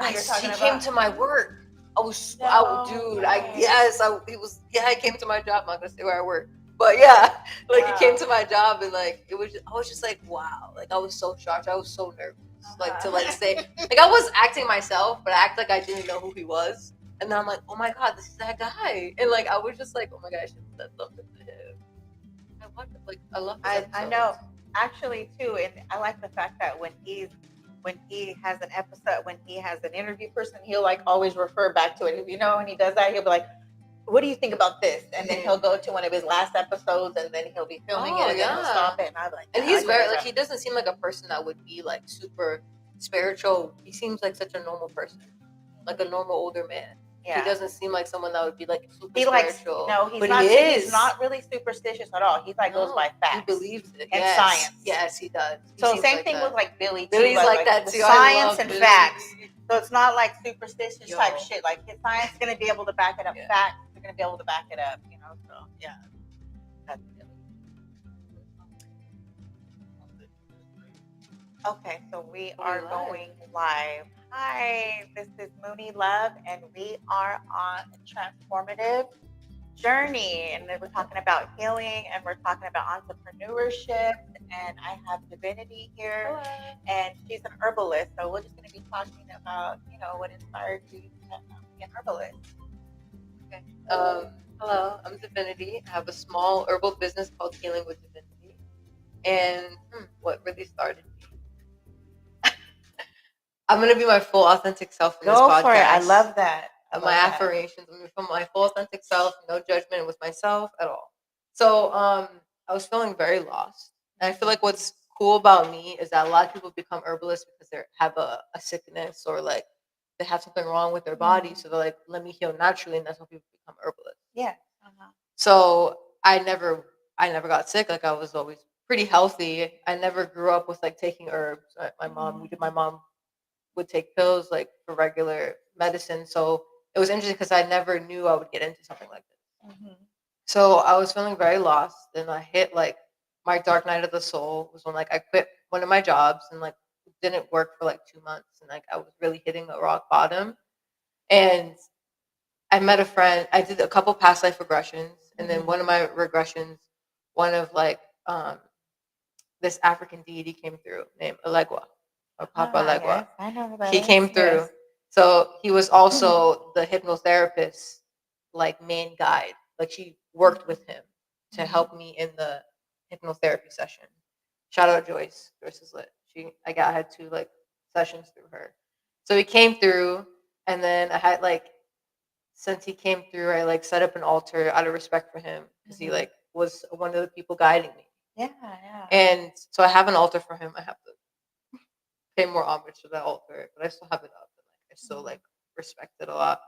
who you're He talking came about? to my work. No Dude, way. yes, he was, yeah, he came to my job. I'm not gonna say where I work, but yeah, like he came Wow. to my job and like I was just like, wow, like I was so shocked. I was so nervous, like to like say, Uh-huh. like I was acting myself, but I act like I didn't know who he was. And then I'm like, oh my god, this is that guy. And like I was just like, oh my god, I should have said something to him. I love his I know episodes. actually too, and I like the fact that when he has an episode, when he has an interview person, he'll like always refer back to it. You know, when he does that, he'll be like, "What do you think about this?" And then he'll go to one of his last episodes, and then he'll be filming it, Oh and then he'll yeah. stop it, and I'm like, And "Yeah, I he's can very dig like that." he doesn't seem like a person that would be like super spiritual. He seems like such a normal person, like a Mhm. normal older man. He Yeah. doesn't seem like someone that would be like super He likes spiritual, no, but he he's is. not really superstitious at all. He's like goes No, by he facts believes it. and Yes, science. yes, he does. He So seems same like thing with that. like Billy too, Billy's like like that with too. I science love and Billy. facts. So it's not like superstitious type Yo, shit. Like his science is gonna be able to back it up. yeah, Facts are gonna be able to back it up. You know. So yeah. that's Billy. Okay, so we We are live. going live. Hi, this is Mooney Love, and we are on a transformative journey. And then we're talking about healing and we're talking about entrepreneurship. And I have Divinity here, Hello. and she's an herbalist. So we're just going to be talking about, what inspired you to be an herbalist. Okay. Hello. I'm Divinity. I have a small herbal business called Healing with Divinity. And what really started me? I'm gonna be my full authentic self in this Go for it. I podcast. love that. I My love that. affirmations. I'm gonna be from my full authentic self, no judgment with myself at all. So I was feeling very lost. And I feel like what's cool about me is that a lot of people become herbalists because they have a sickness or like they have something wrong with their body. So they're like, let me heal naturally, and that's how people become herbalists. Yeah. Uh-huh. So I never got sick. Like I was always pretty healthy. I never grew up with like taking herbs. My mom would take pills like for regular medicine. So it was interesting because I never knew I would get into something like this. Mm-hmm. So I was feeling very lost, and I hit like my dark night of the soul was when like I quit one of my jobs and like it didn't work for like 2 months, and like I was really hitting a rock bottom. And I met a friend. I did a couple past life regressions, and then one of my regressions, one of like this African deity came through named Elegua or Papa Ah, Elegua. yes. I know who that He is. came through. Yes. So he was also the hypnotherapist, like main guide. Like she worked with him to help me in the hypnotherapy session. Shout out Joyce. Joyce is lit. I had two like sessions through her. So he came through, and then I had like since he came through, I like set up an altar out of respect for him because he like was one of the people guiding me. Yeah, yeah. And so I have an altar for him. I have to pay more homage to that altar, but I still have it up. And, like I still like respect it a lot.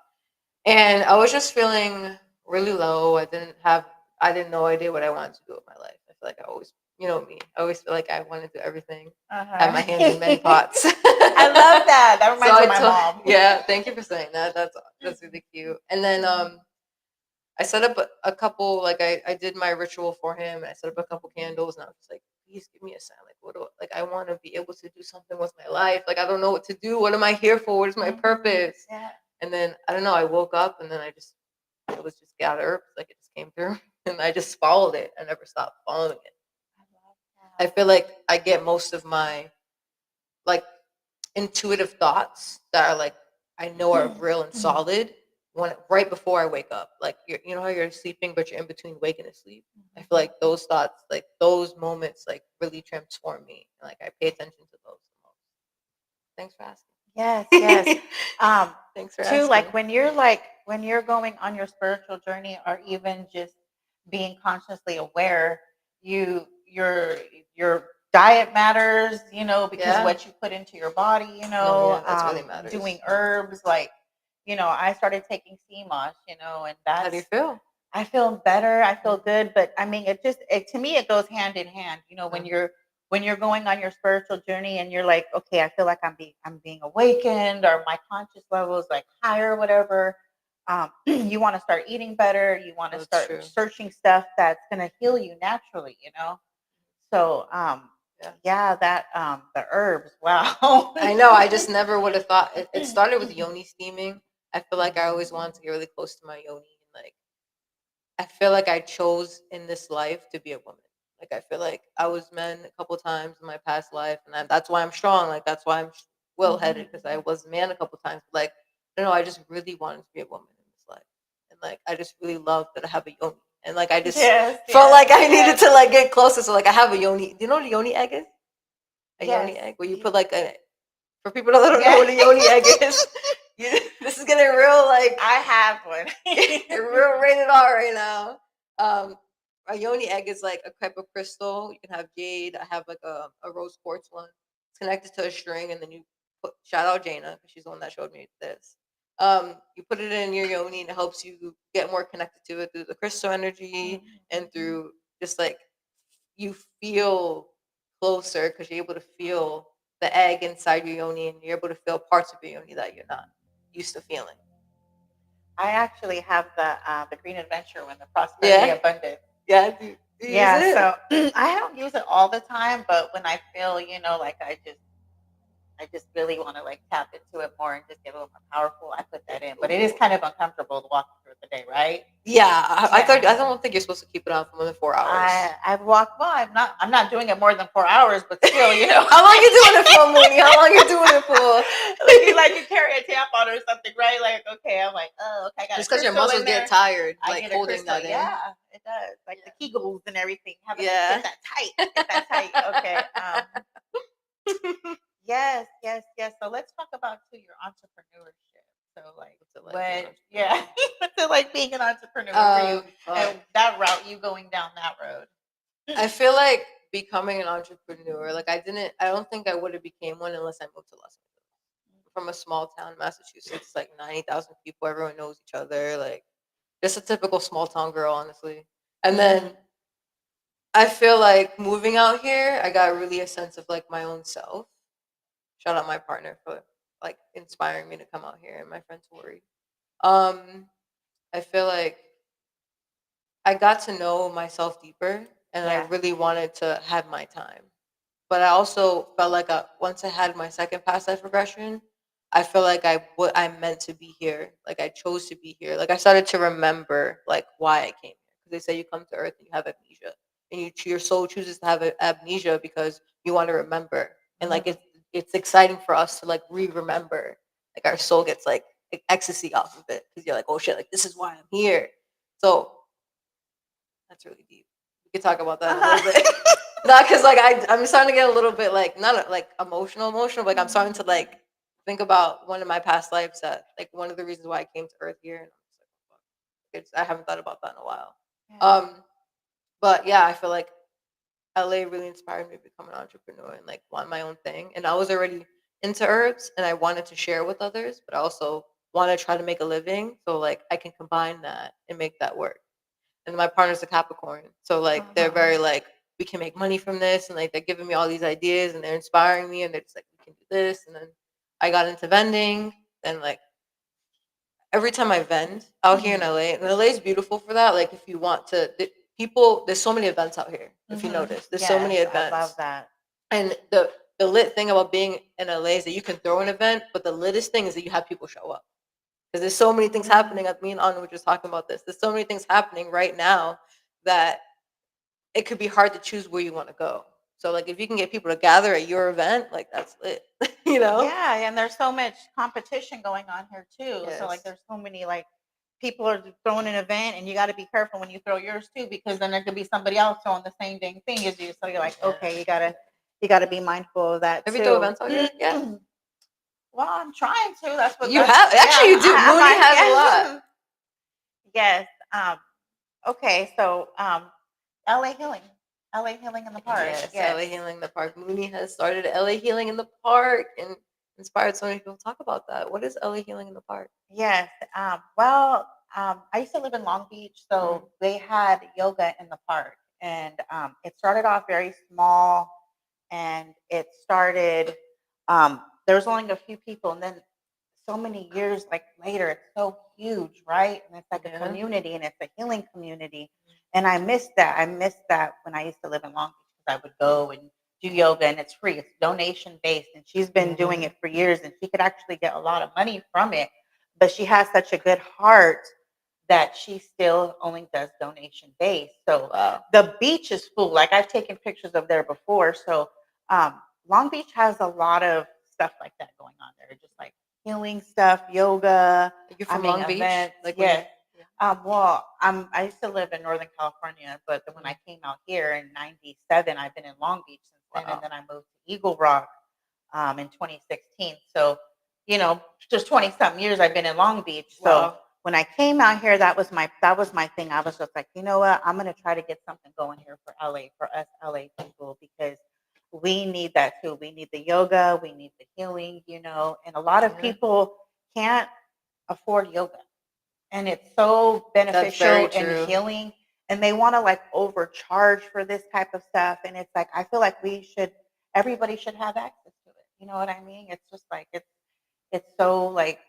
And I was just feeling really low. I didn't know idea what I wanted to do with my life. I feel like I always, you know me. I always feel like I want to do everything. Have my Uh-huh. hands in many pots. I love that. That So reminds me I of my told, mom. yeah, thank you for saying that. That's really cute. And then I set up a couple, like I did my ritual for him. And I set up a couple candles, and I was just like, please give me a sign. Like, like I want to be able to do something with my life. Like I don't know what to do. What am I here for? What is my purpose? Yeah. And then I don't know. I woke up, and then it was just gather, like it just came through, and I just followed it. I never stopped following it. I love I that. feel like I get most of my like intuitive thoughts that are like I know are real and solid when right before I wake up. Like you know how you're sleeping, but you're in between waking and sleep. I feel like those thoughts, like those moments, like really transform me. Like I pay attention to those the most. Thanks for Yes, yes. asking. Um, Thanks for too, asking. like when you're going on your spiritual journey or even just being consciously aware, your diet matters, because Yeah. what you put into your body, No, yeah, that's really doing matters. herbs, like, I started taking sea moss, and How do you that's feel? I feel better. I feel good, but I mean, to me it goes hand in hand. When you're going on your spiritual journey and you're like, okay, I feel like I'm being awakened or my conscious level is like higher, or whatever. You want to start eating better. You want to That's start true. searching stuff that's gonna heal you naturally. So Yeah. Yeah, that the herbs. Wow. I know. I just never would have thought. It started with yoni steaming. I feel like I always wanted to get really close to my yoni. Like, I feel like I chose in this life to be a woman. Like, I feel like I was men a couple times in my past life, and that's why I'm strong. Like, that's why I'm well headed, because I was a man a couple times. But like, I don't know. I just really wanted to be a woman in this life, and like, I just really love that I have a yoni, and like, I just Yes, felt yes, like I needed yes, to like get closer. So like, I have a yoni. Do you know what a yoni egg is? A yes. yoni egg, where you put like a, for people that don't know Yeah. what a yoni egg is, this is getting real like I have one. real rated R right now. A yoni egg is like a type of crystal. You can have jade. I have like a rose quartz one. It's connected to a string, and then you put, shout out Jaina because she's the one that showed me this. You put it in your yoni, and it helps you get more connected to it through the crystal energy and through just like you feel closer because you're able to feel the egg inside your yoni, and you're able to feel parts of your yoni that you're not used to feeling. I actually have the Green Adventure one, the Prosperity Yeah, Abundance. yeah. Do you use Yeah, it? so I don't use it all the time, but when I feel, like I just really want to like tap into it more and just get a little more powerful, I put that in. But it is kind of uncomfortable to walk through the day, right? Yeah, Yeah. I don't think you're supposed to keep it on for more than 4 hours. I've walked. Well, I'm not doing it more than 4 hours, but still, How long you doing it for, Mooney? How long you doing it for? like you carry a tampon or something, right? Like, okay, I'm like, oh, okay, I got a Just because your crystal muscles in get there. tired, I like get a holding crystal. that in. Yeah, it does. Like the Kegels and everything. Having to Yeah. get that tight. Get that tight. Okay. Yes, yes, yes. So let's talk about too your entrepreneurship. So like What's it like being an what yeah, what's it like being an entrepreneur for you fuck. and that route, you going down that road? I feel like becoming an entrepreneur, like I don't think I would have became one unless I moved to Los Angeles. From a small town, Massachusetts, like 90,000 people, everyone knows each other, like just a typical small town girl, honestly. And then I feel like moving out here, I got really a sense of like my own self. Shout out my partner for like inspiring me to come out here, and my friend Tori. Um, I feel like I got to know myself deeper, and I Yeah. really wanted to have my time. But I also felt like once I had my second past life regression, I feel like I meant to be here. Like I chose to be here. Like I started to remember like why I came here. Because they say you come to Earth and you have amnesia, and your soul chooses to have amnesia because you want to remember. And like it's exciting for us to like re-remember. Like our soul gets like ecstasy off of it because you're like, oh shit, like this is why I'm here. So that's really deep. We could talk about that in a little bit. Not because like I'm starting to get a little bit like not like emotional, but like I'm starting to like think about one of my past lives that like one of the reasons why I came to Earth here, and I'm just like, oh, fuck. I haven't thought about that in a while. Yeah. But yeah, I feel like LA really inspired me to become an entrepreneur and like want my own thing. And I was already into herbs and I wanted to share with others, but I also want to try to make a living so like I can combine that and make that work. And my partner's a Capricorn, so like they're very like we can make money from this, and like they're giving me all these ideas and they're inspiring me, and they're just like we can do this. And then I got into vending, and like every time I vend out here in LA, and LA is beautiful for that. Like if you want to, people, there's so many events out here. If you notice, there's so many Yes, I events, love that. and the lit thing about being in LA is that you can throw an event, but the littest thing is that you have people show up because there's so many things happening. Me and Anu were just talking about this. There's so many things happening right now that it could be hard to choose where you want to go. So like if you can get people to gather at your event, like that's lit, you know? Yeah, and there's so much competition going on here too. So like Yes. there's so many like people are throwing an event and you got to be careful when you throw yours too because then there could be somebody else throwing the same dang thing as you. So you're like, okay, you got to be mindful of that Have you throw too. events out here? Yeah. Well, I'm trying to. You have actually Yeah, you do. Mooney I has a lot. yes. Yes. Okay, so LA Healing. LA Healing in the Park. Yes, Yes. LA Healing in the Park. Mooney has started LA Healing in the Park and inspired so many people to talk about that. What is LA Healing in the Park? Yes. Well, I used to live in Long Beach, so they had yoga in the park, and it started off very small, and it started. There was only a few people, and then so many years like later, it's so huge, right? And it's like a Yeah. community, and it's a healing community, and I missed that. I missed that when I used to live in Long Beach because I would go and do yoga, and it's free. It's donation based, and she's been doing it for years, and she could actually get a lot of money from it. But she has such a good heart that she still only does donation based. So Wow. the beach is full. Like I've taken pictures of there before. So Long Beach has a lot of stuff like that going on there, just like healing stuff, yoga. You're I from mean, Long Beach? events. Like when you- Yes. I used to live in Northern California, but then when I came out here in '97, I've been in Long Beach since then, Wow. and then I moved to Eagle Rock in 2016. So, just 20 something years I've been in Long Beach. So Wow. when I came out here, that was my thing. I was just like, you know what? I'm gonna try to get something going here for LA, for us LA people, because we need that too. We need the yoga, we need the healing, and a lot of Yeah. people can't afford yoga. And it's so very beneficial true. and healing. And they want to like overcharge for this type of stuff. And it's like I feel like everybody should have access to it. You know what I mean? It's just like it's so like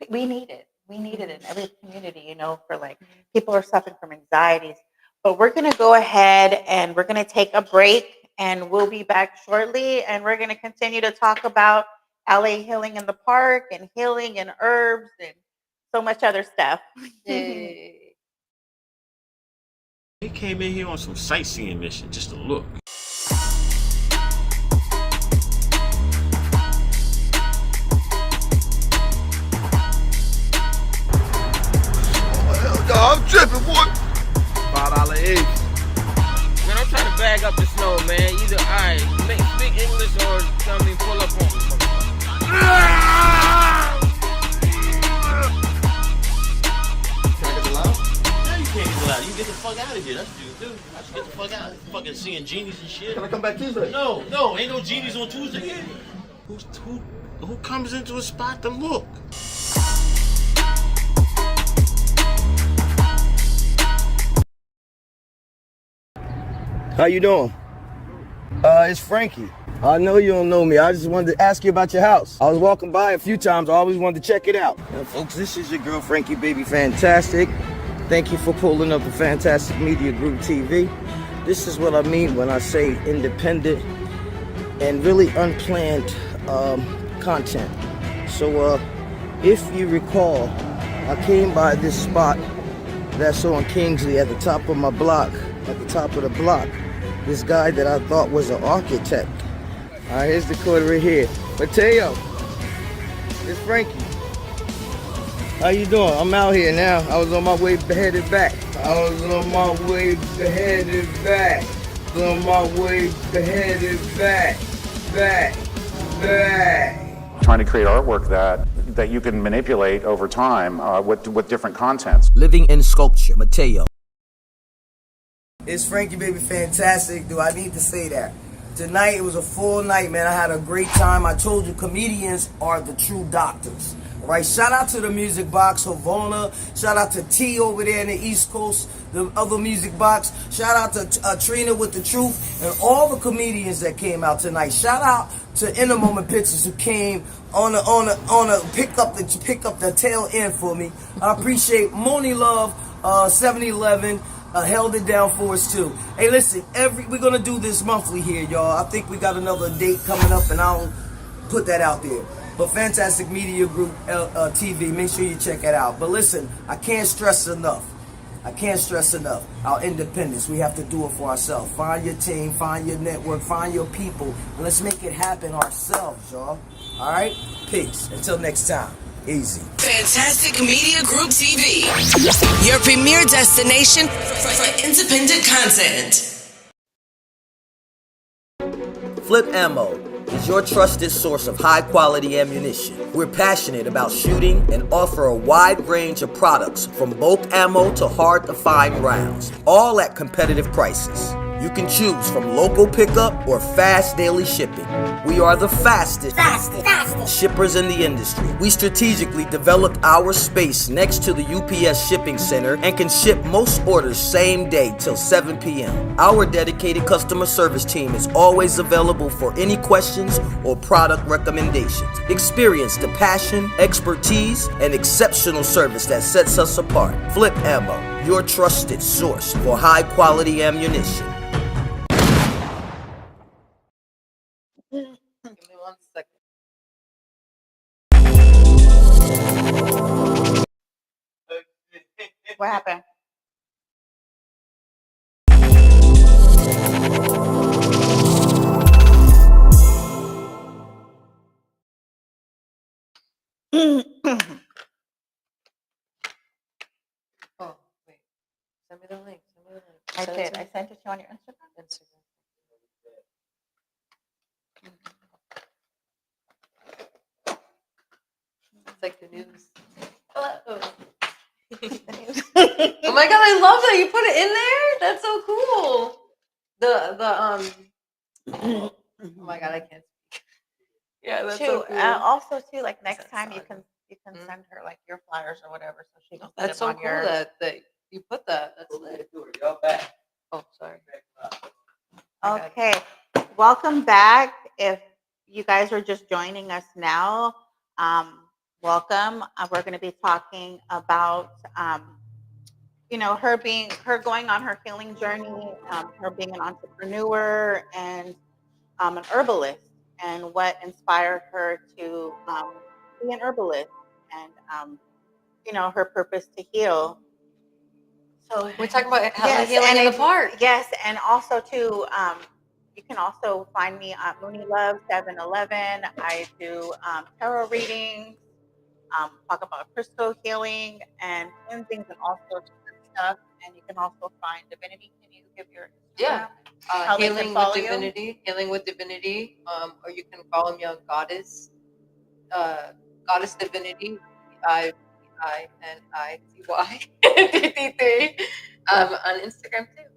we need it. We need it in every community, for like people are suffering from anxieties. But we're gonna go ahead and we're gonna take a break, and we'll be back shortly, and we're gonna continue to talk about LA healing in the park and healing and herbs and so much other stuff. Yay. He came in here on some sightseeing mission just to look. I'm tripping, boy. $5 each. Man, I'm trying to bag up the snow, man. Either speak English or something pull up on me. Can I get the loud? Now you can't get loud. You get the fuck out of here. That's what you do. I just get the fuck out. Fucking seeing genies and shit. Can I come back Tuesday? No, ain't no genies on Tuesday. Who comes into a spot to look? How you doing? It's Frankie. I know you don't know me. I just wanted to ask you about your house. I was walking by a few times. I always wanted to check it out. Now, folks, this is your girl, Frankie Baby Fantastic. Thank you for pulling up the Fantastic Media Group TV. This is what I mean when I say independent and really unplanned content. So, if you recall, I came by this spot that's on Kingsley at the top of my block, at the top of the block. This guy that I thought was an architect. All right, here's the code right here. Mateo, it's Frankie. How you doing? I'm out here now. I was on my way headed back. Trying to create artwork that you can manipulate over time with different contents. Living in sculpture, Mateo. It's Frankie Baby Fantastic. Do I need to say that? Tonight, it was a full night, man. I had a great time. I told you, comedians are the true doctors. All right, shout out to the Music Box, Havana. Shout out to T over there in the East Coast, the other Music Box. Shout out to Trina with the Truth and all the comedians that came out tonight. Shout out to In the Moment Pictures who came on a pick up the tail end for me. I appreciate Moni Love, 7-Eleven. Held it down for us too. Hey, listen, we're gonna do this monthly here, y'all. I think we got another date coming up, and I'll put that out there. But Fantastic Media Group TV, make sure you check it out. But listen, I can't stress enough our independence. We have to do it for ourselves. Find your team, find your network, find your people, and let's make it happen ourselves, y'all. All right, peace. Until next time. Easy. Fantastic Media Group TV, your premier destination for independent content. Flip Ammo is your trusted source of high-quality ammunition. We're passionate about shooting and offer a wide range of products from bulk ammo to hard-to-find rounds, all at competitive prices. You can choose from local pickup or fast daily shipping. We are the fastest shippers in the industry. We strategically developed our space next to the UPS shipping center and can ship most orders same day till 7 p.m. Our dedicated customer service team is always available for any questions or product recommendations. Experience the passion, expertise, and exceptional service that sets us apart. Flip Ammo, your trusted source for high quality ammunition. What happened? Oh, wait. Send me the link. Send me the link. I Send it did. to I me. sent it to you on your Instagram. Instagram. It's like the news. Hello. Oh my god, I love that you put it in there. That's so cool. Oh my god, I can't speak. Yeah, that's so cool. Also too, like next That's time you awesome. can Mhm. send her like your flyers or whatever, so she can put That's them so on cool your. that you put that. That's lit. Oh, sorry. Okay, welcome back. If you guys are just joining us now, welcome. We're going to be talking about, her going on her healing journey, her being an entrepreneur and an herbalist, and what inspired her to be an herbalist, and her purpose to heal. So We're talking about yes, healing in the park. yes, and also too, you can also find me at Mooney Love 711. I do tarot readings, talk about crystal healing and cleansings and all sorts of good stuff. And you can also find Divinity. Can you give your Yeah. Instagram? How they can Healing with follow you? Divinity. Healing with Divinity. Or you can follow me on Goddess. Goddess Divinity. IVINICY 53. On Instagram too.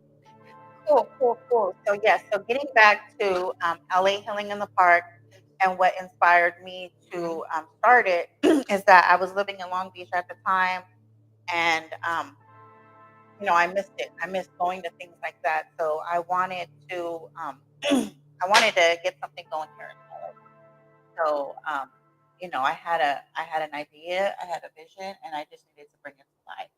Cool. So yes, so getting back to LA Healing in the Park and what inspired me to start it is that I was living in Long Beach at the time, and I missed it. I missed going to things like that. So I wanted to I wanted to get something going here in LA. So I had an idea, I had a vision, and I just needed to bring it to life.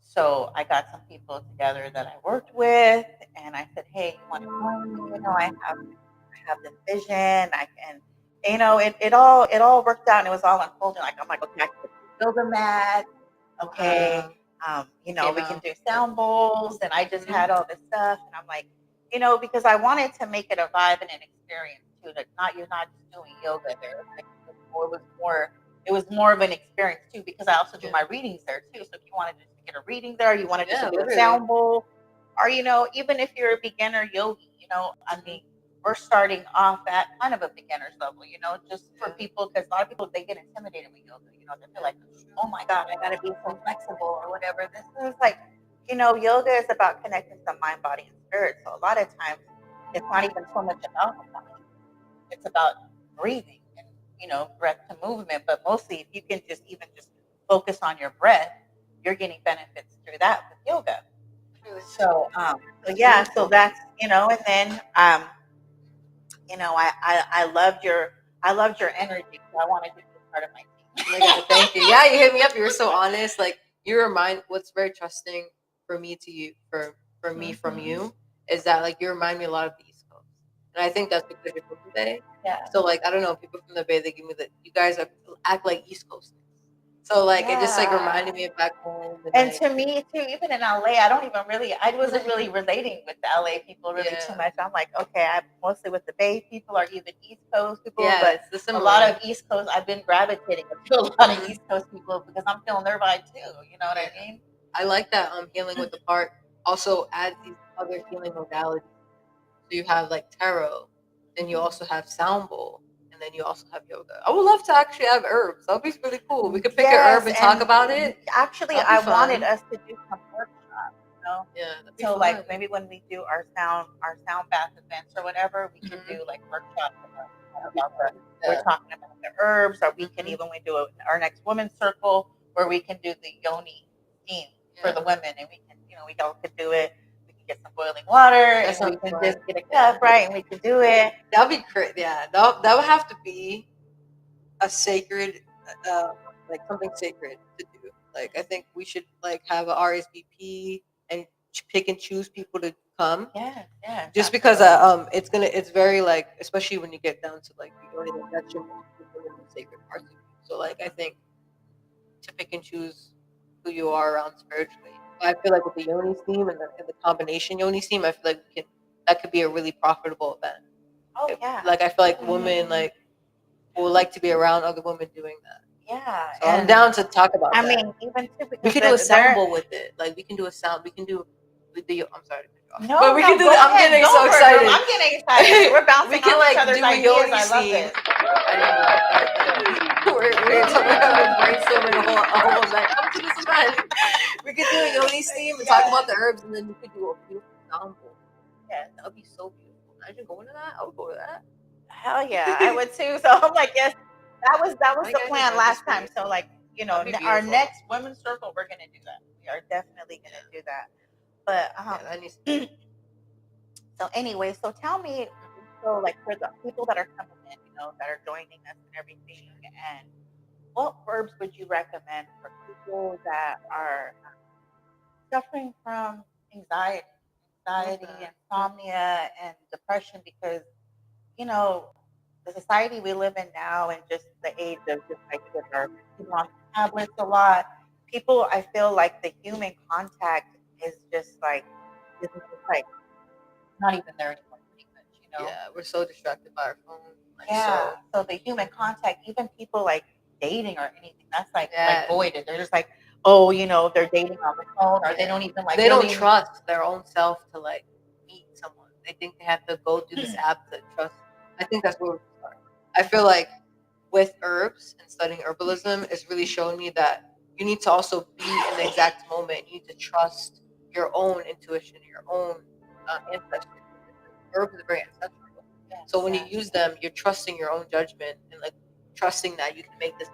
So I got some people together that I worked with, and I said, "Hey, you want to join me? I have this vision. I can, it all worked out, and it was all unfolding. Like I'm like, okay, I can put the yoga mat. Okay, we can do sound bowls, and I just had all this stuff, and I'm like, because I wanted to make it a vibe and an experience too. That you're not just doing yoga there. Like, it was more of an experience too, because I also do my readings there too. So if you wanted to get a reading there, you wanted just to do a sound bowl, or even if you're a beginner yogi, I mean, we're starting off at kind of a beginner's level, just for people, because a lot of people they get intimidated with yoga. They feel like, oh my god, I gotta be so flexible or whatever. This is like, yoga is about connecting to mind, body, and spirit. So a lot of times it's not even so much about the body. It's about breathing and breath to movement. But mostly, if you can just focus on your breath, you're getting benefits through that with yoga. So yeah, so that's and then I loved your energy, so I wanted to be a part of my team. Oh my god, thank you. Yeah, you hit me up. You were so honest. Like you remind what's very trusting for me to you for me from you is that like you remind me a lot of the East Coast. And I think that's because you're from the Bay. Yeah. So like I don't know, people from the Bay they give me you guys act like East Coasters. So like it just like reminded me of back home. And to me too, even in LA, I wasn't really relating with the LA people really too much. I'm like, okay, I'm mostly with the Bay people or even East Coast people, but a lot of East Coast, I've been gravitating to a lot of East Coast people because I'm feeling their vibe too. You know what I mean? I like that healing with the part also adds these other healing modalities. So you have like tarot, then you also have sound bowl, and then you also have yoga. I would love to actually have herbs. That'd be really cool. We could pick an herb and talk about it. Actually, I wanted us to do some workshops. Yeah. So like maybe when we do our sound bath events or whatever, we can do like workshops we're talking about the herbs, or we can even we do our next women's circle where we can do the yoni steam for the women, and we can we all could do it. We can get some boiling water, and we can just get a cup, right, and we can do it. That'd be great. Yeah, that would have to be a sacred, like something sacred to do. Like I think we should like have a RSVP and pick and choose people to come. Yeah. Just because it's very like, especially when you get down to like the only that's your most sacred parts of you. So like I think to pick and choose who you are around spiritually. I feel like with the yoni steam and the combination yoni steam, I feel like that could be a really profitable event. Oh yeah. Like I feel like women like will like to be around other women doing that. Yeah. So I'm down to talk about I that. mean, even too, We because can do a sound they're bowl with it. Like we can do a sound. We can do the. I'm sorry to cut you off. no, But we no, can do. go I'm ahead, getting go so for it, girl. excited. I'm getting excited. We're bouncing We can off each like other's do a ideas. yoni I love steam. this. I didn't know that. We're having brainstorming a whole night. Come to this event. We could do a yoni steam and talk about the herbs, and then we could do a beautiful sound bowl. Yeah, that would be so beautiful. Imagine going to that. I would go to that. Hell yeah, I would too. So I'm like, yes, that was I the guess plan that'd be last time. great. So like, you know, That'd be our beautiful. next women's circle, we're gonna do that. We are definitely gonna do that. But Yeah, that needs to so anyway, so tell me, so like for the people that are coming in, you know, that are joining us and everything, and what herbs would you recommend for people that are suffering from anxiety, insomnia, and depression? Because you know, the society we live in now, and just the age of just like with our people on tablets a lot, people, I feel like the human contact is just like, it's like not even there anymore, pretty much, you know. Yeah, we're so distracted by our phone. Like, Yeah. So the human contact, even people like dating or anything, that's like Yeah. voided. They're just like, oh, you know, they're dating on the phone, or they don't even like they don't really trust their own self to like meet someone. They think they have to go through this app to trust. I think that's where we start. I feel like with herbs and studying herbalism is really showing me that you need to also be in the exact moment. You need to trust your own intuition, your own ancestry. Herbs are very ancestral. So when you use them, you're trusting your own judgment and like trusting that you can make this.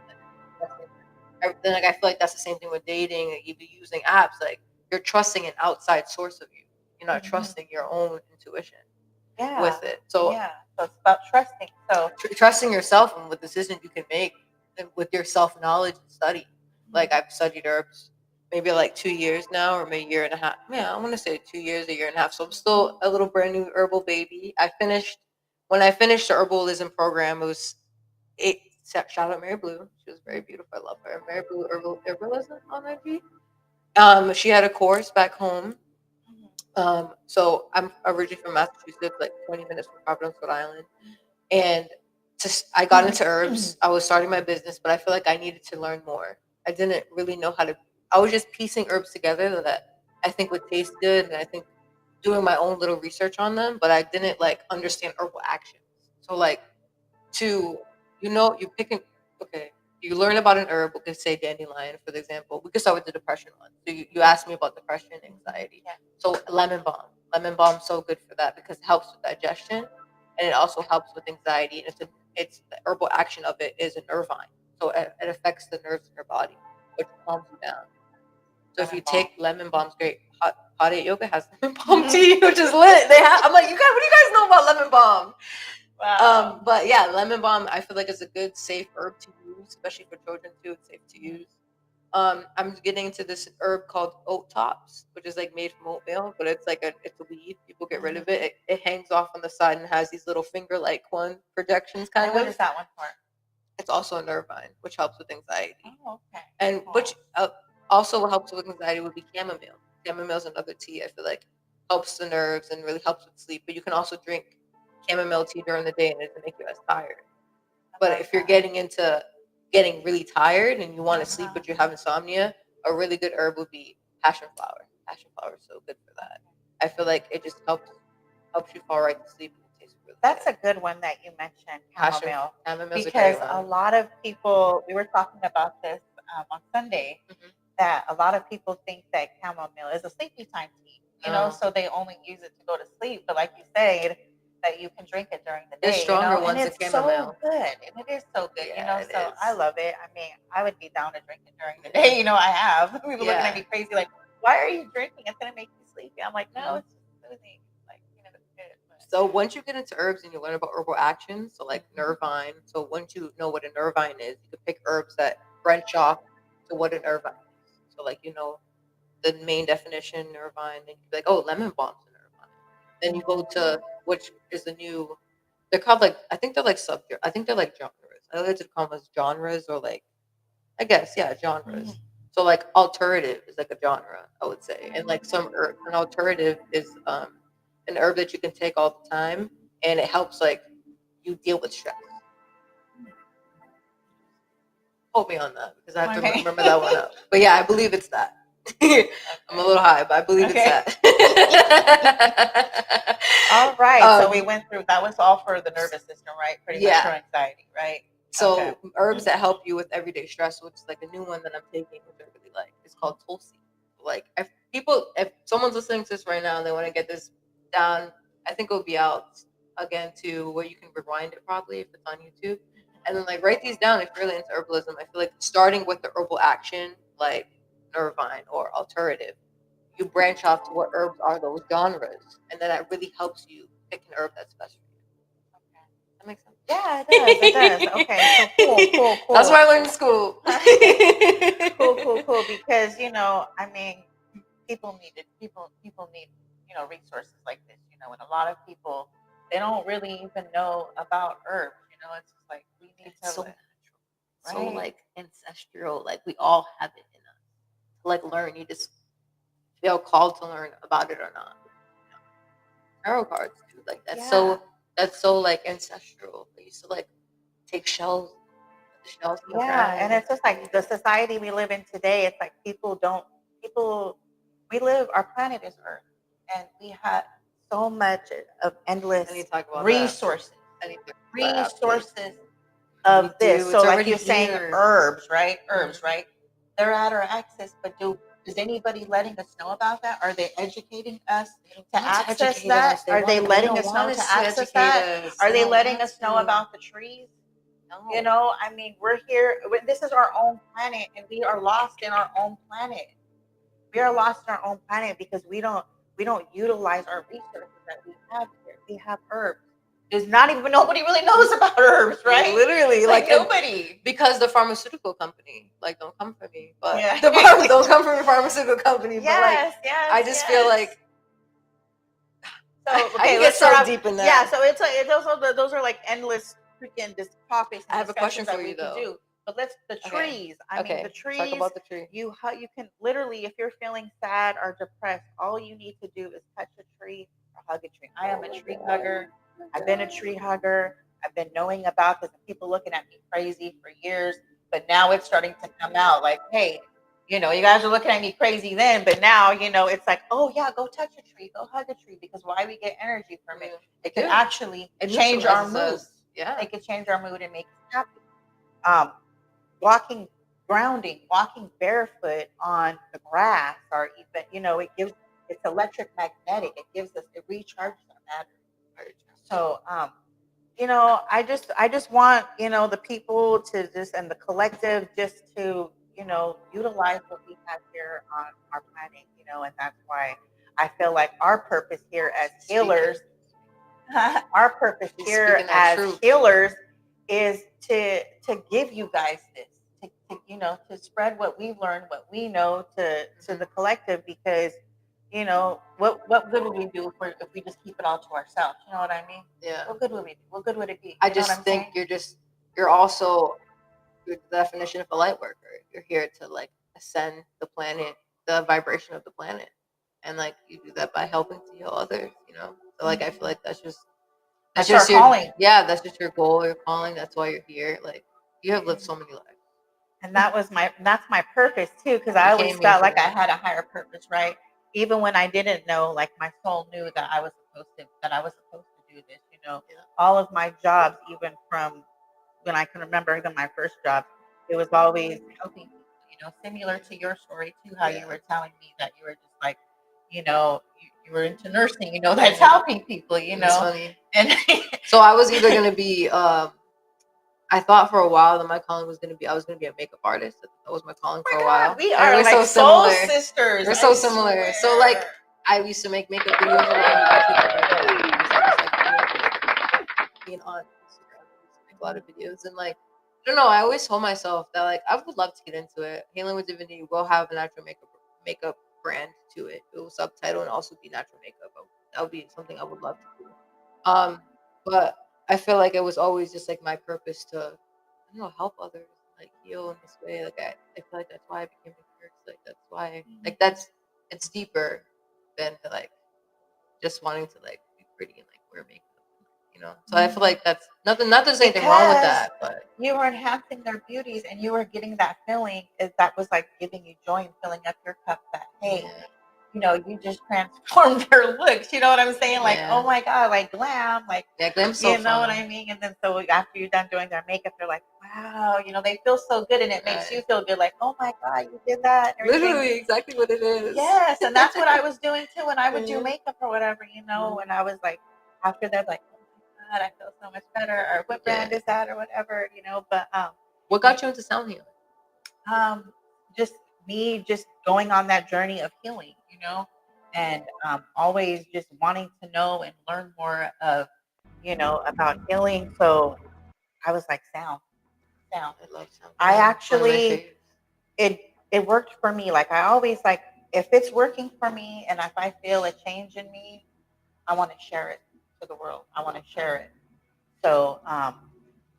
Then like I feel like that's the same thing with dating. Like, even using apps, like you're trusting an outside source of you. You're not trusting your own intuition with it. So yeah. So it's about trusting. So trusting yourself and what decisions you can make and with your self knowledge and study. Like I've studied herbs maybe like 2 years now, or maybe a year and a half. Yeah, I want to say 2 years, a year and a half. So I'm still a little brand new herbal baby. When I finished the herbalism program, it was shout out Mary Blue. She was very beautiful. I love her. Mary Blue Herbalism on IG. She had a course back home. So I'm originally from Massachusetts, like 20 minutes from Providence, Rhode Island. And I got into herbs. I was starting my business, but I feel like I needed to learn more. I didn't really know how to. I was just piecing herbs together that I think would taste good, and I think doing my own little research on them. But I didn't like understand herbal actions. So like you pick an okay. You learn about an herb. We could say dandelion, for example. We could start with the depression one. So you asked me about depression, anxiety. Yeah. So lemon balm. Lemon balm so good for that because it helps with digestion, and it also helps with anxiety. And it's the herbal action of it is a nervine, so it affects the nerves in your body, which calms you down. So if you take lemon balm's great. Hot 8 Yoga has lemon balm tea, which is lit. I'm like, you guys, what do you guys know about lemon balm? wow. But yeah, lemon balm I feel like is a good safe herb to use, especially for children too. It's safe to use. I'm getting into this herb called oat tops, which is like made from oatmeal, but it's like it's a weed. People get rid of it. It hangs off on the side and has these little finger-like projections kind And what of. is that one for? It's also a nervine, which helps with anxiety. Oh, okay. And Cool. which also helps with anxiety would be chamomile. Chamomile is another tea I feel like helps the nerves and really helps with sleep. But you can also drink chamomile tea during the day and it doesn't make you as tired. But if you're getting really tired and you want to sleep but you have insomnia, a really good herb would be passion flower. Passion flower is so good for that. I feel like it just helps you fall right to sleep. And it tastes really That's good. a good one that you mentioned, Passion chamomile. Chamomile is a Because great a one. lot of people, we were talking about this on Sunday, that a lot of people think that chamomile is a sleepy time tea, you know, so they only use it to go to sleep. But like you said, that you can drink it during the day, There's stronger and ones than it's chamomile. so good, and it is so good, Yeah, it So is. I love it. I mean, I would be down to drink it during the day, I have people looking at me crazy, like, why are you drinking? It's gonna make you sleepy. I'm like, no, it's just soothing. Like, it's good. But So once you get into herbs and you learn about herbal actions, so like nervine. So once you know what a nervine is, you can pick herbs that branch off to what a nervine is. So like the main definition nervine, then you be like, oh, lemon balm's a nervine. Then you go to which is the new. They're called like I think they're like I think they're like genres. I like to call them as genres or like I guess genres. So like alternative is like a genre, I would say, and like an alternative is an herb that you can take all the time, and it helps like you deal with stress. Quote me on that because I have to Okay. remember that one up. But yeah, I believe it's that. I'm a little high, but I believe it's Okay. that. All right. So we Um, went through that was all for the nervous system, right? Pretty much for yeah. anxiety, right? Okay. So herbs that help you with everyday stress, which is like a new one that I'm taking, which I really like, is called Tulsi. Like if someone's listening to this right now and they want to get this down, I think it'll be out again to where you can rewind it probably if it's on YouTube. And then like write these down if you're really into herbalism. I feel like starting with the herbal action, like Nervine or alternative, you branch off to what herbs are those genres, and then that really helps you pick an herb that's best for you. That makes sense. Yeah, it does. It does. Okay. So cool. That's what I learned in school. Cool. Because I mean, people need resources like this. And a lot of people they don't really even know about herbs. It's just like we need It's so to, so right? like ancestral. Like we all have it in us. To like learn, you just feel called to learn about it or not. Tarot cards, dude. Like that's so like ancestral. They used to like take shells, put the shells in the Yeah, and ground. it's just like the society we live in today. It's like people. We live. Our planet is Earth, and we have so much of I need endless to talk about that. resources. I need to talk about that after. Resources of We this. do. So, It's like already you're saying, here. herbs, right? Herbs, right? They're at our access, but is anybody letting us know about that? Are they educating us to Want to access educate that? us. Are they They letting don't us want know to us to access educate that? us. Are They they don't letting want us know to. about the trees? No. I mean, we're here. This is our own planet, and we are lost in our own planet. We are lost in our own planet because we don't utilize our resources that we have here. We have herbs. There's not even nobody really knows about herbs, right? Literally, Like like nobody. because the pharmaceutical company, like, don't come for me, but Yeah. don't come for the pharmaceutical company. But like, Yes. I just feel like So I okay, can get let's start so off. deep in that. Yeah, so it's like those are like endless freaking topics I and have a question discussions that for we you, can though. do. But the Okay. trees. I mean, the Okay, trees. talk about the tree. You can literally, if you're feeling sad or depressed, all you need to do is touch a tree or hug a tree. I am a tree hugger. I've been a tree hugger. I've been knowing about this, and people looking at me crazy for years. But now it's starting to come out. Like, hey, you guys are looking at me crazy then, but now it's like, oh yeah, go touch a tree, go hug a tree, because why we get energy from it. It can actually change our mood. Yeah. It can change our mood and make us happy. Walking, grounding, walking barefoot on the grass, or even it's electric magnetic. It recharges our battery. So I just want the people to just and the collective just to utilize what we have here on our planet. And that's why I feel like our purpose here as healers our purpose here Speaking that as truth. healers is to give you guys this, to spread what we've learned, what we know to the collective, because what good would we do if we just keep it all to ourselves? You know what I mean? Yeah. What good would we do? What good would it be? I You know what just I'm think saying? you're also the definition of a light worker. You're here to like ascend the planet, the vibration of the planet. And like you do that by helping to heal others, So like I feel like that's That's just our your calling. yeah, that's just your goal, your calling. That's why you're here. Like you have lived so many lives. And that's my purpose too, because I You always came here felt for like I that. had a higher purpose, right? Even when I didn't know, like my soul knew that I was supposed to do this. Yeah. All of my jobs, even from when I can remember, even my first job, it was always helping people. Similar to your story too, how you were telling me that you were just like, you were into nursing. That's helping people. It's funny. And So I was either gonna be I thought for a while that my calling was gonna be I was gonna be a makeup artist. That was my calling for a while. we And are we're like so soul similar. sisters. We're so I similar. So swear. like I used to make makeup videos a lot. I actually don't make makeup videos. I just like being on Instagram. I used to make a lot of videos and like I don't know. I always told myself that like I would love to get into it. Healing with Divinity will have a natural makeup brand to it. It will subtitle and also be natural makeup. That would be something I would love to do. But I feel like it was always just like my purpose to help others. like heal in this way. Like I feel like that's why I became a nurse. Like that's why Mm-hmm. like it's deeper than like just wanting to like be pretty and like wear makeup. So I feel like that's nothing. Not that there's anything wrong with Because that, but you were enhancing their beauties and you were getting that feeling that was like giving you joy and filling up your cup that, hey, yeah, you just transformed their looks. You know what I'm saying? Like, Yeah. oh my God, like glam, like, glam's so you know what fun. I mean? And then so after you're done doing their makeup, they're like, wow, they feel so good and it makes Right. you feel good. Like, oh my God, you did that. And everything. Literally exactly what it is. Yes. And that's what I was doing too when I would do Yeah. makeup or whatever, and I was like, after that, like, oh my God, I feel so much better. Or what brand Yeah. is that or whatever, but What got you into sound healing? just me just going on that journey of healing, and always just wanting to know and learn more of, about healing. So I was like, sound. I love sound I healing. It's one of my actually, favorites. it worked for me. Like I always like, if it's working for me and if I feel a change in me, I want to share it to the world. I want to share it. So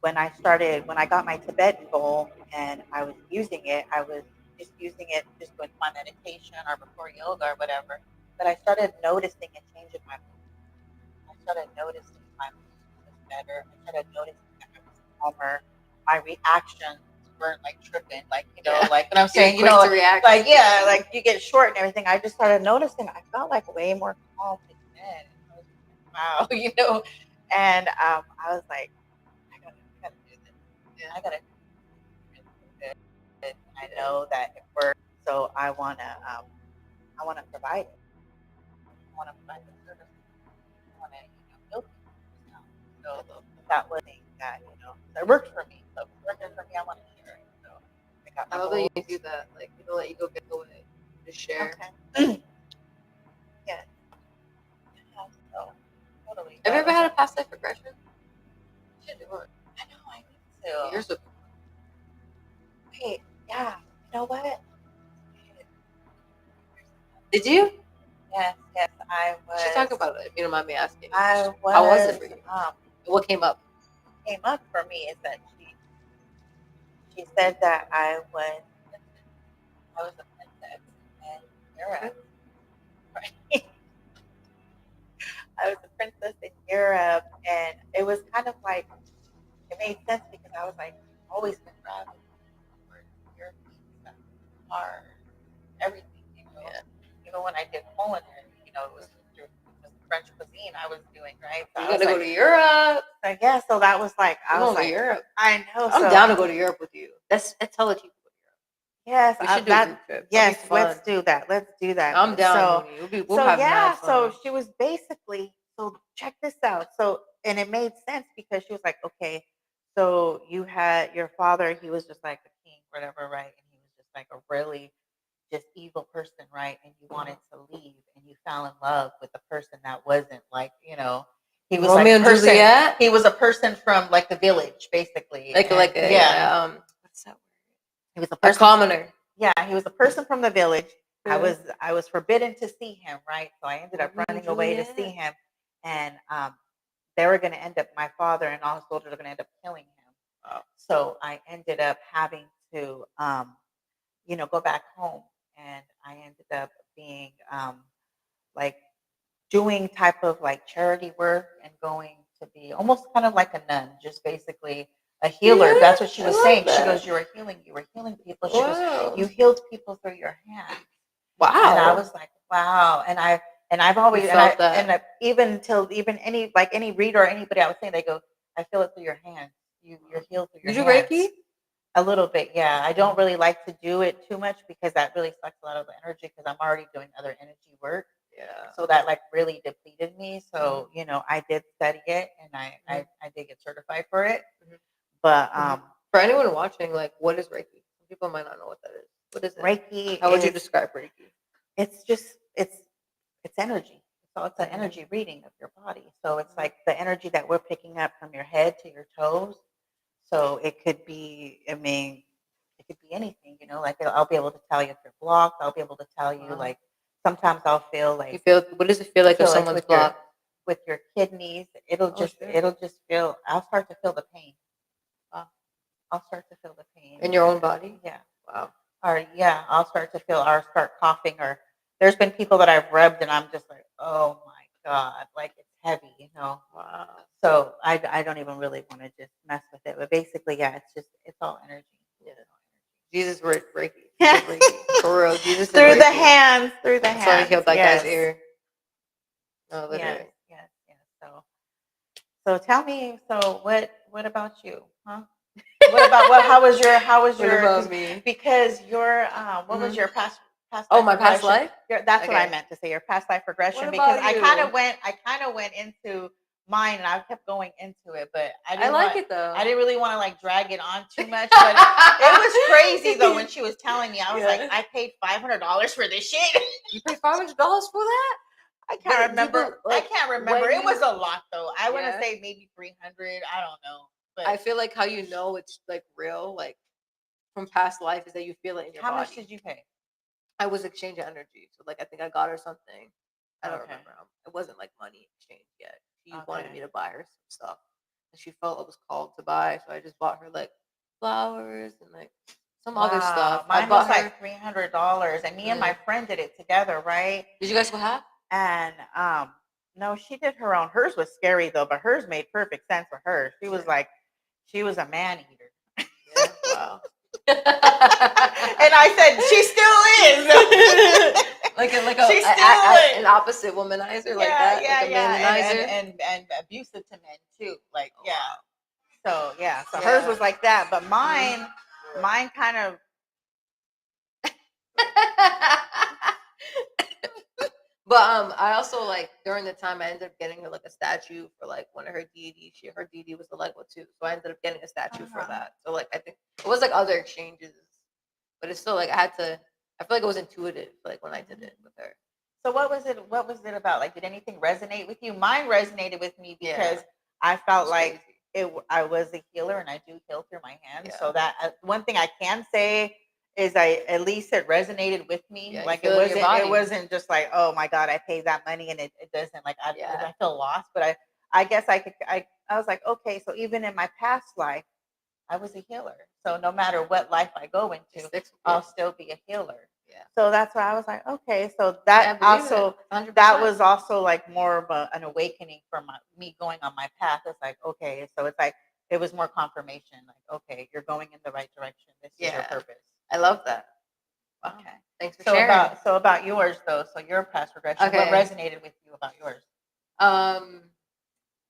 when I got my Tibetan bowl and I was using it, I was just using it just with my meditation or before yoga or whatever. But I started noticing a change in my mood. I started noticing my mood was better. I started noticing that I was calmer. My reactions weren't like tripping, like Yeah. like what I'm You're saying, quick to react. like yeah, like you get short and everything. I just started noticing. I felt like way more calm and then I was like, wow, and I was like, I gotta do this. Yeah. I gotta do this. And I know that it works. So I wanna provide it. I wanna provide the service. I wanna, build people now. So that was thing that worked for me. So if it's working for me, I wanna share it. So I got I my love that goals. you do that. Like you don't let ego get in the way. Just share. Okay. Yeah. Yeah. So totally. Have you ever had a past life regression? You should do it. I know I need to. Years ago. Wait, yeah. You know what? Did you? Yes, I We should was. talk about it if you don't mind me asking. I was. How was it for you? What came up? Came up for me is that she said that I was a princess in Europe. Right? I was a princess in Europe, and it was kind of like it made sense because I was like always been traveling for European stuff, cars, everything. Yeah. Even when I did culinary, it was through French cuisine I was doing, right? So You I was gotta go like, to Europe. yeah. So that was like I I'm was going to like, Europe. I know. I'm So down to go to Europe with you. That's tell the people. yes, We should do a group trip. That'll be yes. Let's fun. do that. Let's do that. I'm down So with you. We'll have mad fun. so she was basically, so check this out. So, and it made sense because she was like, okay, so you had your father, he was just like a king, whatever, right? And he was just like a really just evil person, right? And you wanted to leave and you fell in love with a person that wasn't like, he was Romeo like and a person, Juliet? he was a person from like the village, basically. Like a yeah. what's that word? He was a A person. commoner. Yeah, he was a person from the village. Yeah. I was forbidden to see him, right? So I ended up Romeo and running away to see Juliet. him, and they were going to end up. My father and all his soldiers were going to end up killing him. Oh. So I ended up having to, go back home, and I ended up being like doing type of like charity work and going to be almost kind of like a nun, just basically a healer. Yeah, That's what she I was love saying. She that. goes, you were healing people. She goes, Wow. you healed people through your hands. Wow. And I was like, wow. And I've always felt that. and even any reader or anybody I was saying, they go, I feel it through your hands. You're healed through your You do hands. Reiki? A little bit, yeah. I don't really like to do it too much because that really sucks a lot of the energy because I'm already doing other energy work. Yeah. So that like really depleted me. So, I did study it and I did get certified for it. Mhm. But For anyone watching, like, what is Reiki? Some people might not know what that is. What is it? Reiki How would you is, describe Reiki? it's just it's energy. So it's an energy reading of your body. So it's like the energy that we're picking up from your head to your toes. So it could be, it could be anything, like I'll be able to tell you if you're blocked. I'll be able to tell you like sometimes I'll feel like You feel what does it feel like if feel like someone's with your blocked? with your kidneys, it'll Oh, just shit. it'll just feel I'll start to feel the pain. Wow. I'll start to feel the pain in your own body. Yeah. Wow. Or yeah, I'll start to feel or start coughing. Or there's been people that I've rubbed and I'm just like, oh my God, like it's heavy, you know. Wow. So I don't even really want to just mess with it. But basically, yeah, it's all energy. Yeah. Jesus Reiki. Reiki. For real. Jesus did Through the Reiki. hands, through the That's why he hands. healed that yes. guy's ear. No, Yes, literally. yes, yes. So tell me, so what about you? Huh? What about how was What your about me? because your what was Mhm. your past Oh, life my past regression? life? That's what I Okay. meant to say, your past life regression, What because about I kind you? of went into mine and I kept going into it, but I like it though. I didn't really want to like drag it on too much, but it was crazy though when she was telling me. I was like, Yeah. I paid $500 for this shit. You paid $500 for that? I But can't remember. like, I can't remember. when It was you- a lot though. I want to Yeah. say maybe 300. I don't know. But I feel like how you know it's like real, like from past life, is that you feel it in your how body. much did you pay? I was exchanging energy, so like I think I got her something. I don't Okay. remember. It wasn't like money exchange yet. She wanted Okay. me to buy her some stuff, and she felt it was called to buy, so I just bought her like flowers and like some other stuff. I Mine bought was her. like $300, and me and my Mm. friend did it together, right? Did you guys go half? And no, she did her own. Hers was scary though, but hers made perfect sense for her. She was Yeah. like, she was a man eater. Yeah. Wow. And I said, she still is. She still is. An opposite womanizer like that, like a maninizer. And abusive to men too. Like Oh, yeah. wow. So yeah, so Yeah. hers was like that, but Mhm. mine kind of. But I also like during the time I ended up getting her like a statue for like one of her deities. Her deity was the Lego too, so I ended up getting a statue for that. So like I think it was like other exchanges, but it's still like I had to. I feel like it was intuitive, like when I did it with her. So what was it? What was it about? Like, did anything resonate with you? Mine resonated with me Yeah. because I felt It's like crazy. I was a healer, and I do heal through my hands. Yeah. So that one thing I can say is I at least it resonated with me. Yeah, you Like feel it in your body. it wasn't just like, oh my God, I paid that money and it doesn't like Yeah. I feel lost. But I guess I was like, okay, so even in my past life, I was a healer. So no matter what life I go It into, sticks with I'll you. still be a healer. Yeah. So that's why I was like, okay, so Yeah, I that believe also it. 100%. that was also like more of an awakening for me going on my path. It's like, okay, so it's like it was more confirmation. Like, okay, you're going in the right direction. This is your Yeah. purpose. I love that. Wow. Okay. Thanks for So sharing. about yours though. So your past regression. Okay. What resonated with you about yours? Wow.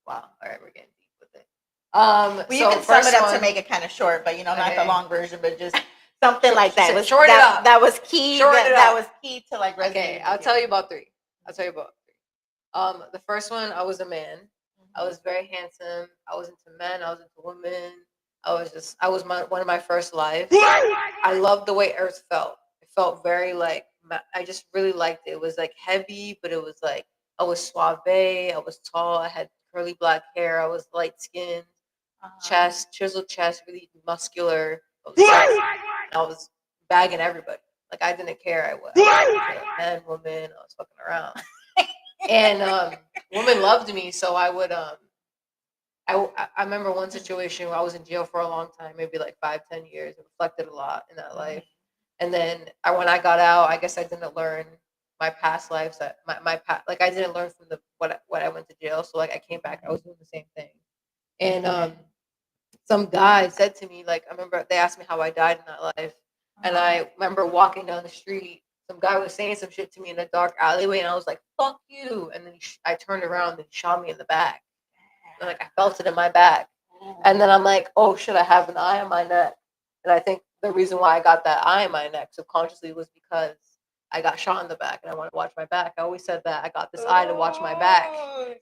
All right, we're getting deep with it. Well, you So can sum first it up one, to make it kind of short, but not the Okay. long version, but just something like that. Was short it that, up. that was key. Shorten it That up. was key to like resonating. Okay, I'll tell you about three. The first one, I was a man. I was very handsome. I was into men. I was into women. One of my first lives. I loved the way Earth felt. It felt very like, I just really liked it. It was like heavy, but it was like, I was suave. I was tall. I had curly black hair. I was light skinned, chiseled chest, really muscular. I was sexy. I was bagging everybody. Like I didn't care. I was men, women. I was fucking around. And women loved me, so I would I remember one situation where I was in jail for a long time, maybe like 5-10 years. It reflected a lot in that life. And then when I got out, I guess I didn't learn my past lives. That my past, like I didn't learn from what I went to jail. So like I came back, I was doing the same thing. And some guy said to me, like I remember they asked me how I died in that life, and I remember walking down the street. Some guy was saying some shit to me in a dark alleyway, and I was like, "Fuck you!" And then I turned around and he shot me in the back. And, like I felt it in my back, and then I'm like, "Oh shit! I have an eye on my neck." And I think the reason why I got that eye on my neck subconsciously was because I got shot in the back, and I wanted to watch my back. I always said that I got this eye to watch my back.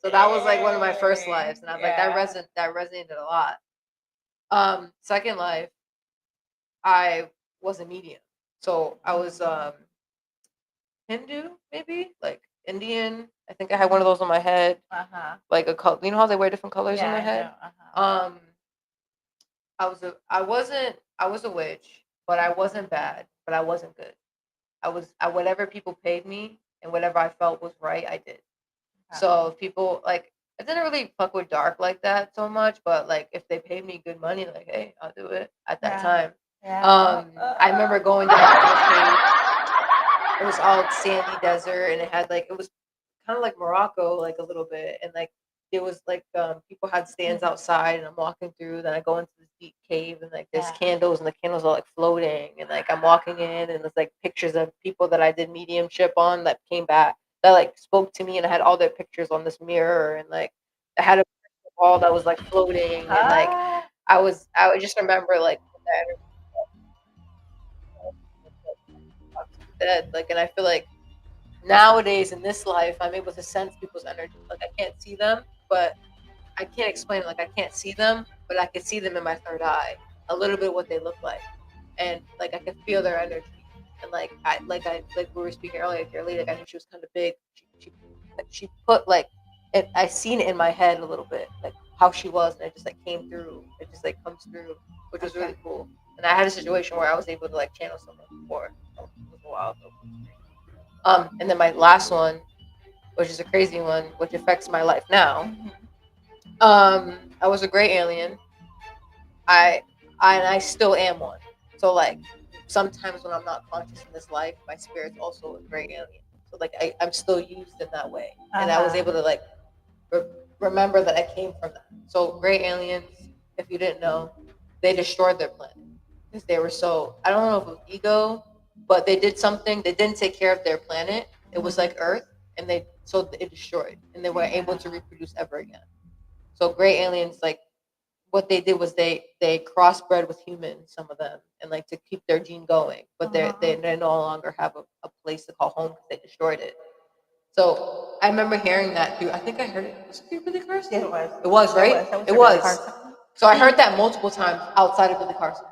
So that was like one of my first lives, and I was like, that resonated a lot. Second life, I was a medium. So I was Hindu, maybe like Indian. I think I had one of those on my head, like a color. You know how they wear different colors on their head. I was a witch, but I wasn't bad, but I wasn't good. whatever people paid me and whatever I felt was right, I did. So if people like I didn't really fuck with dark like that so much, but like if they paid me good money, like hey, I'll do it at that Yeah. time. Yeah. I remember going down to the cave. It was all sandy desert, and it was kind of like Morocco, like a little bit, and like it was like people had stands outside, and I'm walking through. Then I go into this deep cave, and like there's Yeah. candles, and the candles are like floating, and like I'm walking in, and there's like pictures of people that I did mediumship on that came back that like spoke to me, and I had all their pictures on this mirror, and like I had a crystal ball that was like floating, and like Ah. I would just remember like that energy dead, like, and I feel like nowadays in this life I'm able to sense people's energy. Like I can't see them, but I can't explain it. Like I can't see them, but I can see them in my third eye, a little bit what they look like, and like I can feel their energy. And like we were speaking earlier, like your lady, like I knew she was kind of big. She put like it. I seen it in my head a little bit, like how she was, and it just like came through. It just like comes through, which was really cool. And I had a situation where I was able to like channel someone before. So it was a while ago. And then my last one, which is a crazy one, which affects my life now. I was a gray alien. I and I still am one. So like sometimes when I'm not conscious in this life, my spirit's also a gray alien. So like I'm still used in that way, and I was able to like re- remember that I came from that. So gray aliens, if you didn't know, they destroyed their planet because they were so, I don't know if it was ego, but they did something. They didn't take care of their planet. It was like Earth, and it destroyed, and they weren't able to reproduce ever again. So gray aliens, like what they did was they crossbred with humans, some of them, and like to keep their gene going, but they no longer have a place to call home because they destroyed it. So I remember hearing that through. I think I heard it. Was it through Billy Carson? Yeah, it was. It was, right. That was It for Billy was. Carson. So I heard that multiple times outside of Billy Carson,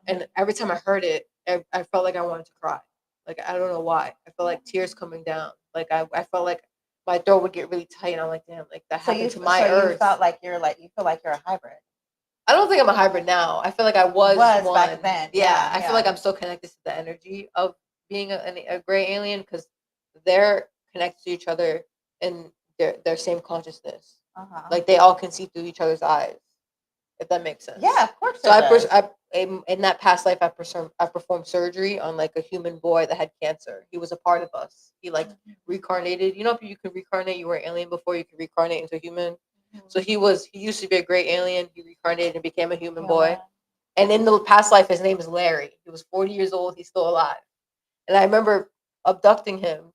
and every time I heard it, I felt like I wanted to cry. Like I don't know why. I felt like tears coming down. Like I felt like my throat would get really tight. And I'm like, damn, like that happened to my Earth. You felt like you feel like you're a hybrid. I don't think I'm a hybrid now. I feel like I was one back then. Yeah, I feel like I'm so connected to the energy of being a gray alien because they're connected to each other in their same consciousness. Like they all can see through each other's eyes, if that makes sense. Yeah, of course. So in that past life, I performed surgery on like a human boy that had cancer. He was a part of us. He like reincarnated. You know, if you could reincarnate, you were an alien before you could reincarnate into a human. So he used to be a great alien. He reincarnated and became a human boy. And in the past life, his name is Larry. He was 40 years old. He's still alive. And I remember abducting him,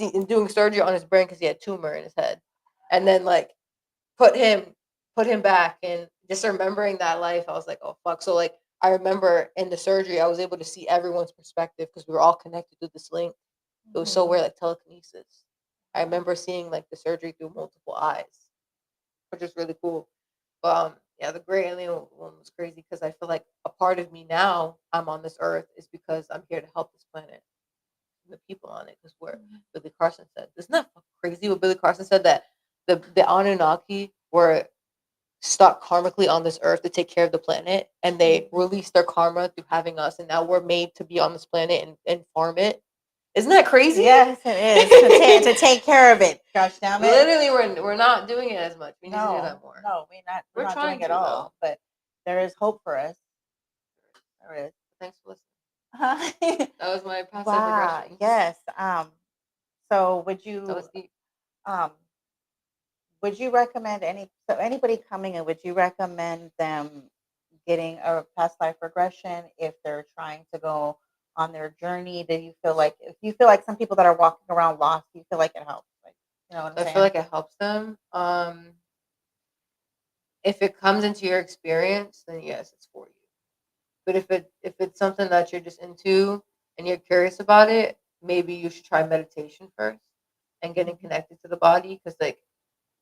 and doing surgery on his brain because he had a tumor in his head, and then like put him back. And just remembering that life, I was like, oh fuck. So like I remember in the surgery, I was able to see everyone's perspective because we were all connected through this link. It was so weird, like telekinesis. I remember seeing like the surgery through multiple eyes, which is really cool. But yeah, the gray alien one was crazy because I feel like a part of me now, I'm on this earth, is because I'm here to help this planet and the people on it. Because where Billy Carson said, isn't that fucking crazy? What Billy Carson said, that the Anunnaki were stuck karmically on this earth to take care of the planet, and they released their karma through having us, and now we're made to be on this planet and farm it. Isn't that crazy? Yes, it is. To take care of it. Gosh damn it. Literally, we're not doing it as much. We need to do that more. No, we're not trying doing it to, all. though. But there is hope for us. There is. Thanks for listening. That was my passive Wow. aggression. Yes. So That was deep. would you recommend anybody coming in, would you recommend them getting a past life regression if they're trying to go on their journey? Do you feel like, if you feel like some people that are walking around lost, do you feel like it helps? Like, you know what I'm I saying? feel like it helps them. If it comes into your experience, then yes, it's for you. But if it's something that you're just into and you're curious about it, maybe you should try meditation first and getting connected to the body. Because like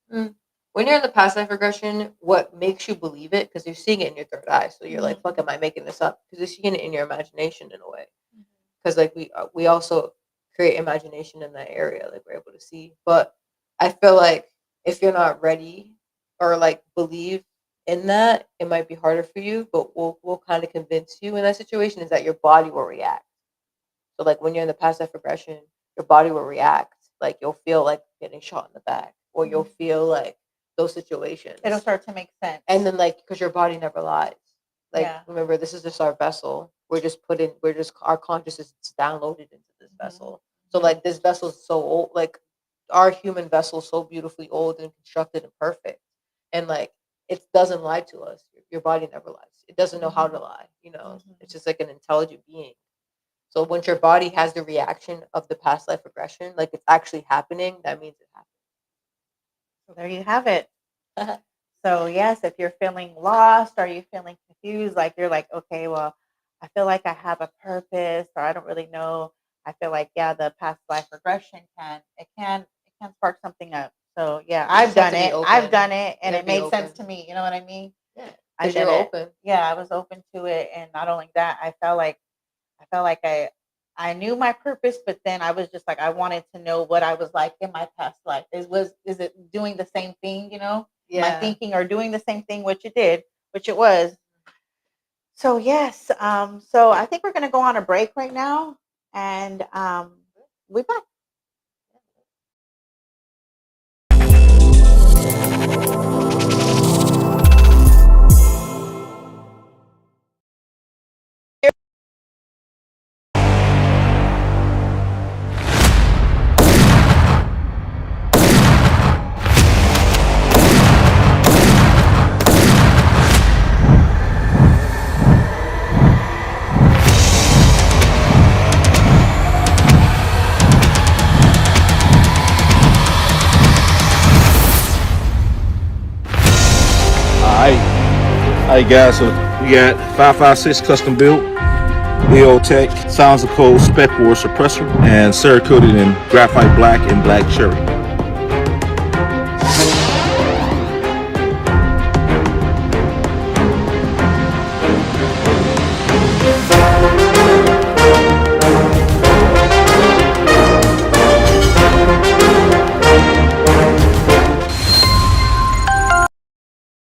when you're in the past life regression, what makes you believe it? Because you're seeing it in your third eye, so you're like, "Fuck, am I making this up?" Because you're seeing it in your imagination in a way. Because like we also create imagination in that area, like we're able to see. But I feel like if you're not ready or like believe in that, it might be harder for you. But we'll kind of convince you in that situation is that your body will react. So like when you're in the past life regression, your body will react. Like you'll feel like getting shot in the back, or you'll feel like those situations. It'll start to make sense. And then like, because your body never lies. Like, Yeah. remember, this is just our vessel. Our consciousness is downloaded into this vessel. So like, this vessel is so old. Like, our human vessel is so beautifully old and constructed and perfect. And like, it doesn't lie to us. Your body never lies. It doesn't know how to lie. You know, it's just like an intelligent being. So once your body has the reaction of the past life regression, like it's actually happening, that means it happened. So there you have it. So yes, if you're feeling lost or you're feeling confused, like you're like, okay, well, I feel like I have a purpose, or I don't really know. I feel like, yeah, the past life regression can spark something up. So yeah, I've just have done to be it. open. I've done it, and You it have to be made sense open. to me. You know what I mean? Yeah, I because did you're it. open. Yeah, I was open to it, and not only that, I felt like I knew my purpose, but then I was just like, I wanted to know what I was like in my past life. Is it doing the same thing? You know, am I thinking or doing the same thing, which it was. So yes, so I think we're gonna go on a break right now, and we're back. Alright guys, so we got 556 custom built, AO Tech, Sounds of Code Spec War Suppressor, and Cerakoted in Graphite Black and Black Cherry.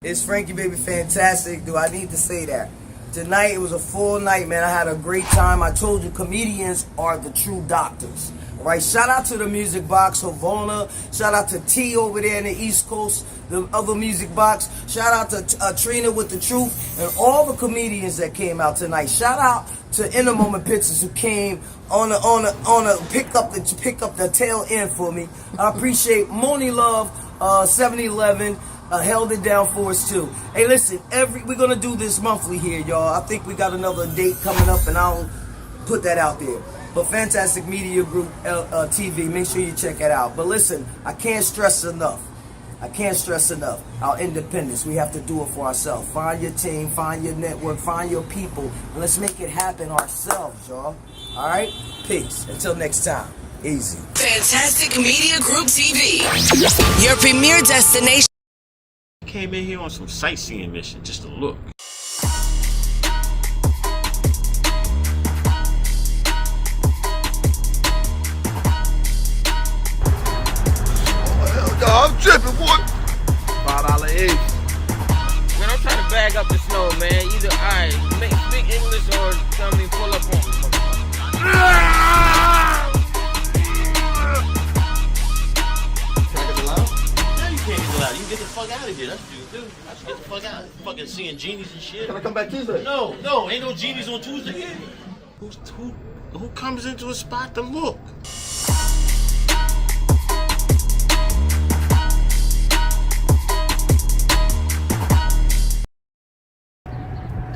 It's Frankie Baby Fantastic. Do I need to say that? Tonight, it was a full night, man. I had a great time. I told you, comedians are the true doctors. All right, shout out to the Music Box, Havana. Shout out to T over there in the East Coast, the other Music Box. Shout out to Trina with the Truth and all the comedians that came out tonight. Shout out to In the Moment Pictures who came on a pick up the tail end for me. I appreciate Moni Love, 7-Eleven. Held it down for us too. Hey, listen, we're gonna do this monthly here, y'all. I think we got another date coming up, and I'll put that out there. But Fantastic Media Group TV, make sure you check it out. But listen, I can't stress enough. Our independence. We have to do it for ourselves. Find your team, find your network, find your people, and let's make it happen ourselves, y'all. All right? Peace. Until next time. Easy. Fantastic Media Group TV, your premier destination. Came in here on some sightseeing mission just to look. I'm tripping, boy. $5 each. Man, I'm trying to bag up the snow, man. Either I speak English or tell me pull up on me. Can I get the loud? Now you can't get loud. You can get the fuck out of here. That's what you do. I should get the fuck out. Fucking seeing genies and shit. Can I come back Tuesday? No, ain't no genies on Tuesday. Who comes into a spot to look?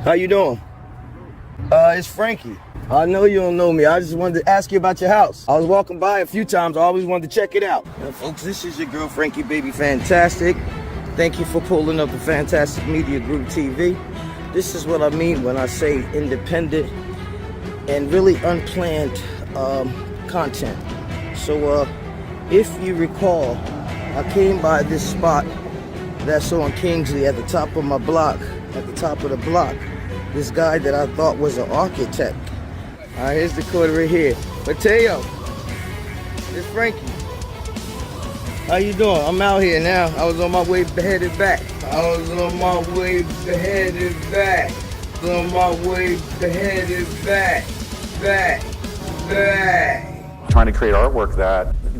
How you doing? It's Frankie. I know you don't know me. I just wanted to ask you about your house. I was walking by a few times. I always wanted to check it out. Now, folks, this is your girl, Frankie Baby Fantastic. Thank you for pulling up the Fantastic Media Group TV. This is what I mean when I say independent and really unplanned content. So, if you recall, I came by this spot that's on Kingsley at the top of my block, at the top of the block. This guy that I thought was an architect. All right, here's the code right here. Mateo, it's Frankie. How you doing? I'm out here now. I was on my way headed back. Back. Trying trying to create artwork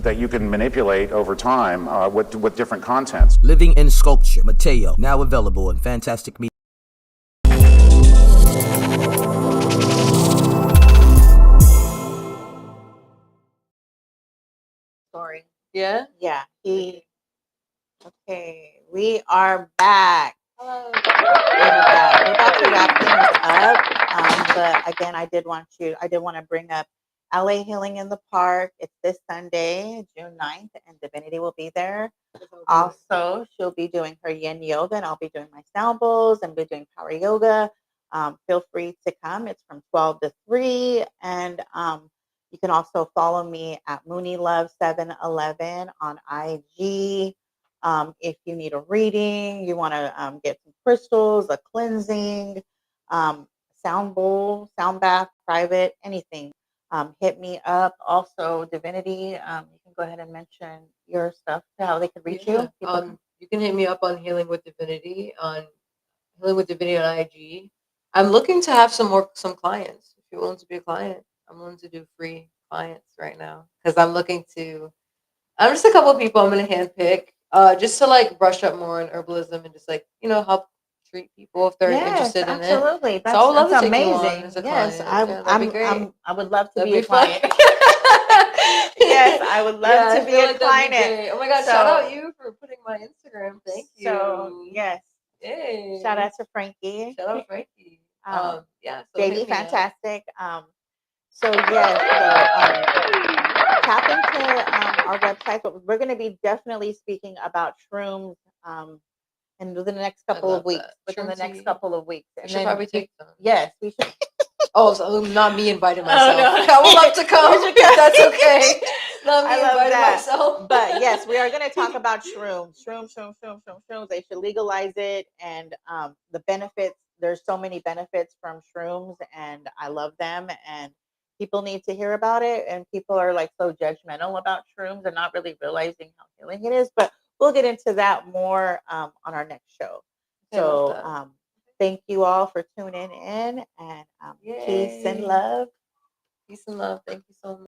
that you can manipulate over time with different contents. Living in Sculpture, Mateo, now available in Fantastic Media. Story. Yeah. Yeah. Okay. We are back. Hello. We're about to wrap things up. But again, I did want to bring up LA Healing in the Park. It's this Sunday, June 9th, and Divinity will be there. Also, she'll be doing her yin yoga, and I'll be doing my sound bowls and be doing power yoga. Feel free to come. It's from 12 to 3. And you can also follow me at MooneyLove711 on IG. If you need a reading, you want to get some crystals, a cleansing, sound bowl, sound bath, private, anything, hit me up. Also, Divinity, you can go ahead and mention your stuff, how they can reach you. You can hit me up on Healing with Divinity on IG. I'm looking to have some clients. If you're willing to be a client, I'm willing to do free clients right now because I'm just a couple of people I'm gonna handpick, just to like brush up more on herbalism and just like help treat people if they're interested in it. Absolutely. So I would love to take amazing. you on as a Yes, client. That'd be great. I would love to That'd be a client. Yes, I would love to I be feel a like that'd be client. great. Oh my god! Shout out you for putting my Instagram. Thank you. So yes, Yay. shout out to Frankie. Shout out Frankie. Yeah. So Baby, hit me up. fantastic. So yes, so tap into our website. But we're going to be definitely speaking about shrooms in the next couple of weeks. Within the next couple of weeks, We should probably take some. Yes, we should. Oh, so not me inviting Oh, myself. no. I would love to come. You should If that's okay. Not me I love inviting that. myself. But yes, we are going to talk about shrooms. Shrooms. They should legalize it, and the benefits. There's so many benefits from shrooms, and I love them. And people need to hear about it. And people are like so judgmental about shrooms and not really realizing how healing it is. But we'll get into that more on our next show. So thank you all for tuning in, and peace and love. Peace and love. Thank you so much.